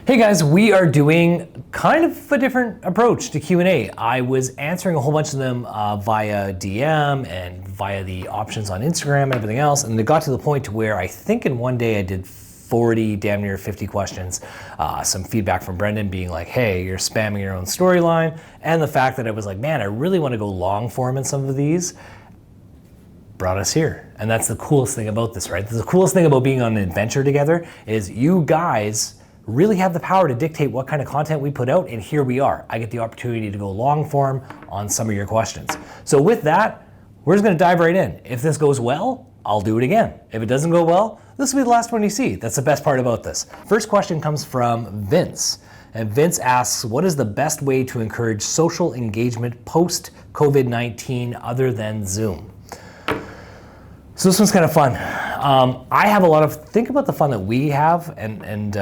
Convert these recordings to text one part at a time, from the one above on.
Hey guys, we are doing kind of a different approach to Q&A. I was answering a whole bunch of them via DM and via the options on Instagram and everything else, and it got to the point to where I think in one day I did 40, damn near 50 questions. Some feedback from Brendan being like, hey, you're spamming your own storyline, and the fact that I was like, man, I really want to go long form in some of these, brought us here. And that's the coolest thing about this, right? The coolest thing about being on an adventure together is you guys really have the power to dictate what kind of content we put out, and here we are. I get the opportunity to go long form on some of your questions. So with that, we're just gonna dive right in. If this goes well, I'll do it again. If it doesn't go well, this will be the last one you see. That's the best part about this. First question comes from Vince. And Vince asks, what is the best way to encourage social engagement post-COVID-19 other than Zoom? So this one's kind of fun. I have a lot of, think about the fun that we have and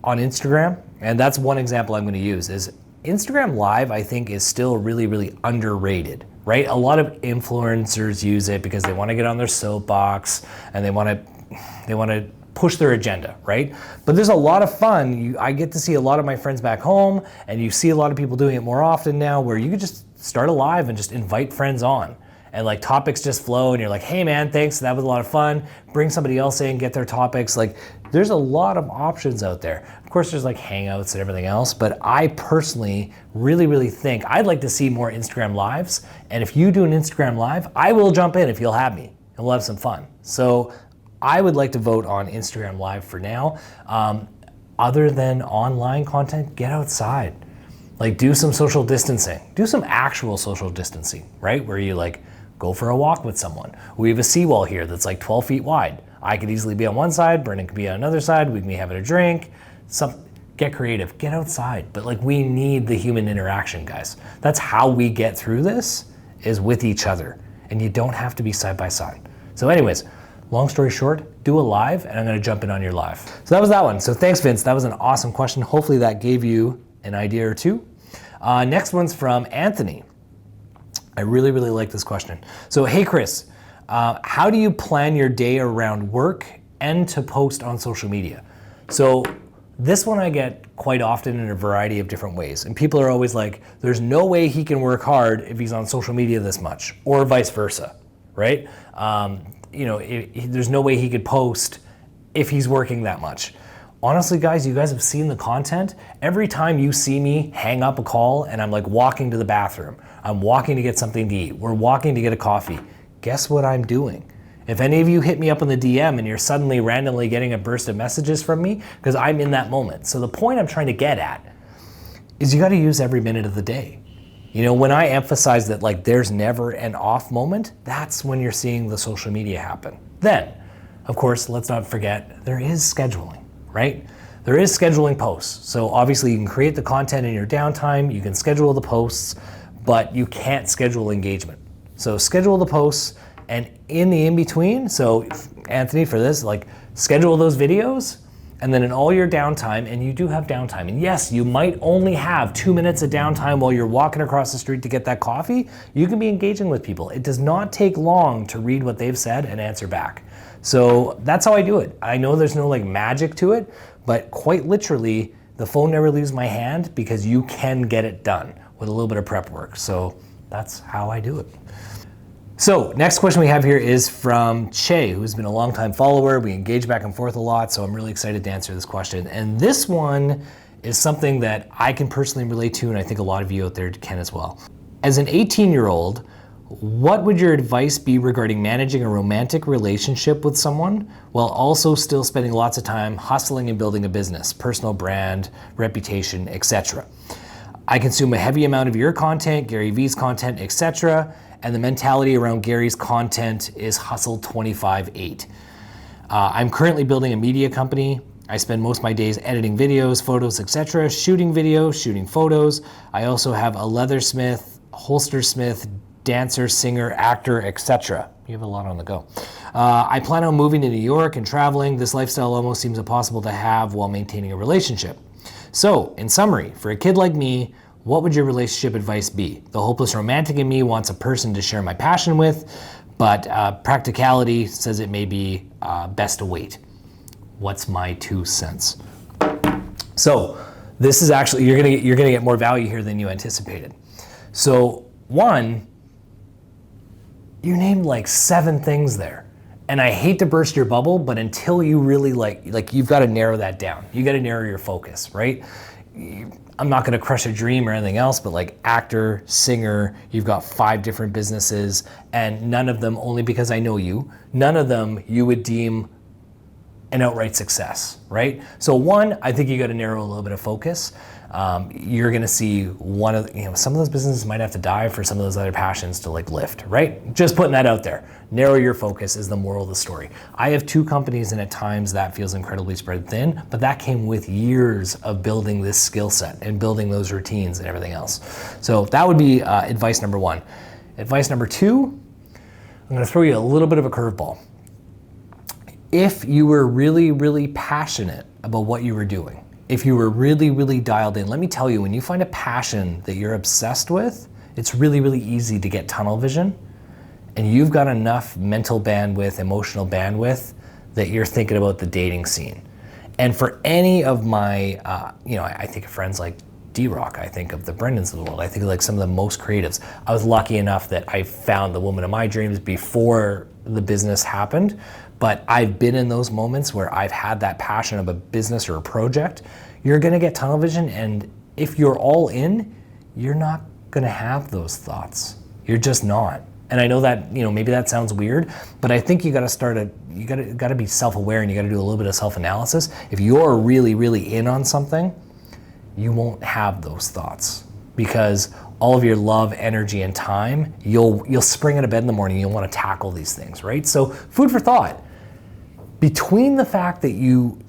on Instagram, and that's one example I'm going to use is Instagram Live. I think is still really, really underrated, right? A lot of influencers use it because they want to get on their soapbox and they want to push their agenda, right? But there's a lot of fun. I get to see a lot of my friends back home, and you see a lot of people doing it more often now, where you could just start a live and just invite friends on. And like topics just flow and you're like, hey man, thanks, that was a lot of fun. Bring somebody else in, get their topics. Like there's a lot of options out there. Of course there's like Hangouts and everything else, but I personally really, really think I'd like to see more Instagram Lives. And if you do an Instagram Live, I will jump in if you'll have me and we'll have some fun. So I would like to vote on Instagram Live for now. Other than online content, get outside. Like do some social distancing. Do some actual social distancing, right? Where you like, go for a walk with someone. We have a seawall here that's like 12 feet wide. I could easily be on one side, Brendan could be on another side, we can be having a drink. Get creative, get outside. But like we need the human interaction, guys. That's how we get through this, is with each other. And you don't have to be side by side. So anyways, long story short, do a live and I'm gonna jump in on your live. So that was that one. So thanks, Vince, that was an awesome question. Hopefully that gave you an idea or two. Next one's from Anthony. I really, really like this question. So, hey Chris, how do you plan your day around work and to post on social media? So this one I get quite often in a variety of different ways. And people are always like, there's no way he can work hard if he's on social media this much, or vice versa, right? There's no way he could post if he's working that much. Honestly, guys, you guys have seen the content. Every time you see me hang up a call and I'm like walking to the bathroom, I'm walking to get something to eat, we're walking to get a coffee, guess what I'm doing? If any of you hit me up on the DM and you're suddenly randomly getting a burst of messages from me, because I'm in that moment. So the point I'm trying to get at is you gotta use every minute of the day. You know, when I emphasize that like there's never an off moment, that's when you're seeing the social media happen. Then, of course, let's not forget, there is scheduling. Right? There is scheduling posts. So obviously you can create the content in your downtime, you can schedule the posts, but you can't schedule engagement. So schedule the posts, and in the in-between, so Anthony, for this, like schedule those videos, and then in all your downtime, and you do have downtime, and yes, you might only have 2 minutes of downtime while you're walking across the street to get that coffee, you can be engaging with people. It does not take long to read what they've said and answer back. So that's how I do it. I know there's no like magic to it, but quite literally, the phone never leaves my hand because you can get it done with a little bit of prep work. So that's how I do it. So next question we have here is from Che, who's been a longtime follower. We engage back and forth a lot, so I'm really excited to answer this question. And this one is something that I can personally relate to, and I think a lot of you out there can as well. As an 18-year-old, what would your advice be regarding managing a romantic relationship with someone while also still spending lots of time hustling and building a business, personal brand, reputation, etc.? I consume a heavy amount of your content, Gary V's content, etc., and the mentality around Gary's content is hustle 25/8. I'm currently building a media company. I spend most of my days editing videos, photos, etc., shooting videos, shooting photos. I also have a leathersmith, holstersmith, dancer, singer, actor, etc. You have a lot on the go. I plan on moving to New York and traveling. This lifestyle almost seems impossible to have while maintaining a relationship. So, in summary, for a kid like me, what would your relationship advice be? The hopeless romantic in me wants a person to share my passion with, but practicality says it may be best to wait. What's my 2 cents? So this is actually, you're gonna get more value here than you anticipated. So one, you named like 7 things there. And I hate to burst your bubble, but until you really like you've got to narrow that down. You got to narrow your focus, right? I'm not going to crush a dream or anything else, but like actor, singer, you've got 5 different businesses, and none of them, only because I know you, none of them you would deem an outright success, right? So one, I think you got to narrow a little bit of focus. You're going to see some of those businesses might have to die for some of those other passions to like lift, right? Just putting that out there. Narrow your focus is the moral of the story. I have 2 companies, and at times that feels incredibly spread thin, but that came with years of building this skill set and building those routines and everything else. So that would be advice number 1. Advice number 2, I'm going to throw you a little bit of a curveball. If you were really, really passionate about what you were doing, if you were really, really dialed in, let me tell you, when you find a passion that you're obsessed with, it's really, really easy to get tunnel vision, and you've got enough mental bandwidth, emotional bandwidth that you're thinking about the dating scene. And for any of my, I think of friends like D-Rock, I think of the Brendans of the world, I think of like some of the most creatives. I was lucky enough that I found the woman of my dreams before the business happened, but I've been in those moments where I've had that passion of a business or a project. You're gonna get tunnel vision, and if you're all in, you're not gonna have those thoughts. You're just not. And I know that, maybe that sounds weird, but I think you gotta be self-aware, and you gotta do a little bit of self-analysis. If you're really, really in on something, you won't have those thoughts, because all of your love, energy, and time, you'll spring out of bed in the morning, you'll want to tackle these things, right? So food for thought. Between the fact that you've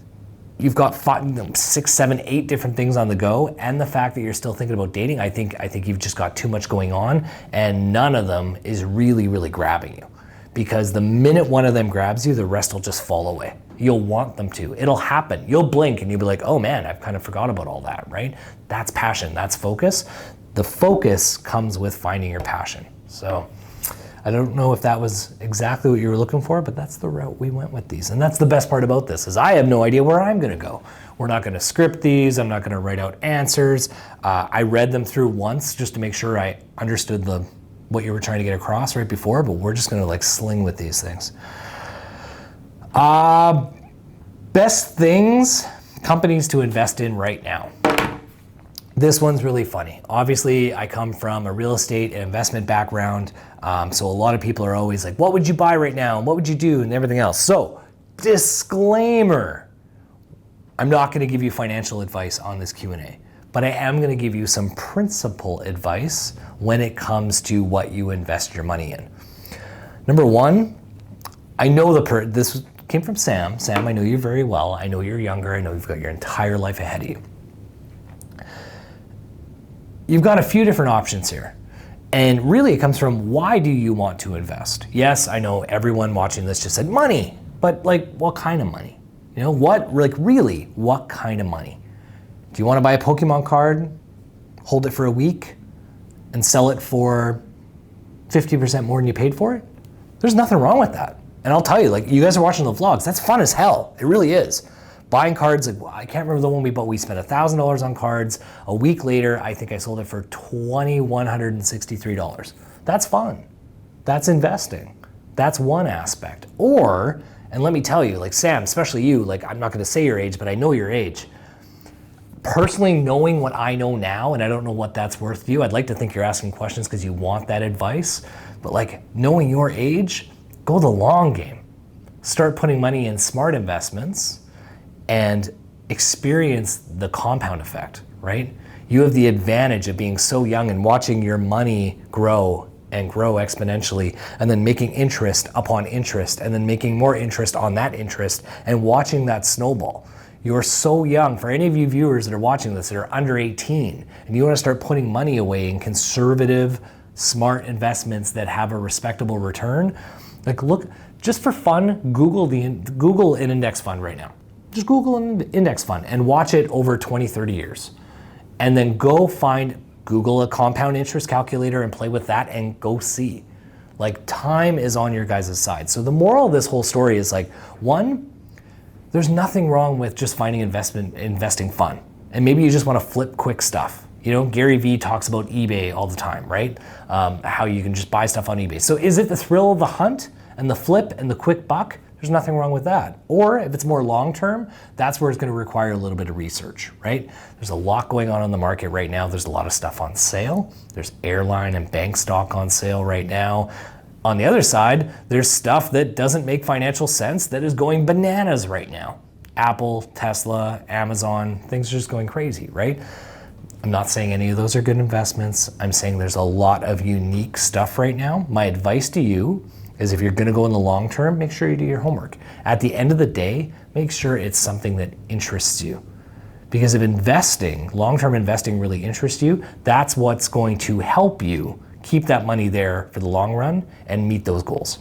got 5, 6, 7, 8 different things on the go, and the fact that you're still thinking about dating, I think you've just got too much going on, and none of them is really, really grabbing you. Because the minute one of them grabs you, the rest will just fall away. You'll want them to. It'll happen. You'll blink and you'll be like, oh man, I've kind of forgot about all that, right? That's passion, that's focus. The focus comes with finding your passion. So I don't know if that was exactly what you were looking for, but that's the route we went with these. And that's the best part about this, is I have no idea where I'm gonna go. We're not gonna script these. I'm not gonna write out answers. I read them through once just to make sure I understood what you were trying to get across right before, but we're just gonna like sling with these things. Best things, companies to invest in right now. This one's really funny. Obviously, I come from a real estate and investment background, so a lot of people are always like, what would you buy right now? And what would you do? And everything else. So, disclaimer, I'm not gonna give you financial advice on this Q&A, but I am gonna give you some principal advice when it comes to what you invest your money in. Number 1, I know this came from Sam. Sam, I know you very well. I know you're younger. I know you've got your entire life ahead of you. You've got a few different options here. And really it comes from, why do you want to invest? Yes, I know everyone watching this just said money, but like, what kind of money? What kind of money? Do you want to buy a Pokemon card, hold it for a week, and sell it for 50% more than you paid for it? There's nothing wrong with that. And I'll tell you, like, you guys are watching the vlogs, that's fun as hell. It really is. Buying cards, like, I can't remember the one we bought. We spent $1,000 on cards. A week later, I think I sold it for $2,163. That's fun. That's investing. That's one aspect. Or, and let me tell you, like Sam, especially you, like, I'm not gonna say your age, but I know your age. Personally, knowing what I know now, and I don't know what that's worth to you, I'd like to think you're asking questions because you want that advice, but like, knowing your age, go the long game. Start putting money in smart investments and experience the compound effect, right? You have the advantage of being so young and watching your money grow and grow exponentially, and then making interest upon interest, and then making more interest on that interest, and watching that snowball. You're so young. For any of you viewers that are watching this that are under 18, and you want to start putting money away in conservative, smart investments that have a respectable return, like, look, just for fun, Google an index fund right now. Just Google an index fund and watch it over 20, 30 years. And then Google a compound interest calculator and play with that and go see. Like, time is on your guys' side. So the moral of this whole story is like, 1, there's nothing wrong with just finding investing fun. and maybe you just want to flip quick stuff. You know, Gary Vee talks about eBay all the time, right? How you can just buy stuff on eBay. So is it the thrill of the hunt and the flip and the quick buck? There's nothing wrong with that. Or if it's more long-term, that's where it's going to require a little bit of research, right? There's a lot going on the market right now. There's a lot of stuff on sale. There's airline and bank stock on sale right now. On the other side, there's stuff that doesn't make financial sense that is going bananas right now. Apple, Tesla, Amazon, things are just going crazy, right? I'm not saying any of those are good investments. I'm saying there's a lot of unique stuff right now. My advice to you is if you're gonna go in the long term, make sure you do your homework. At the end of the day, make sure it's something that interests you. Because if investing, long-term investing really interests you, that's what's going to help you keep that money there for the long run and meet those goals.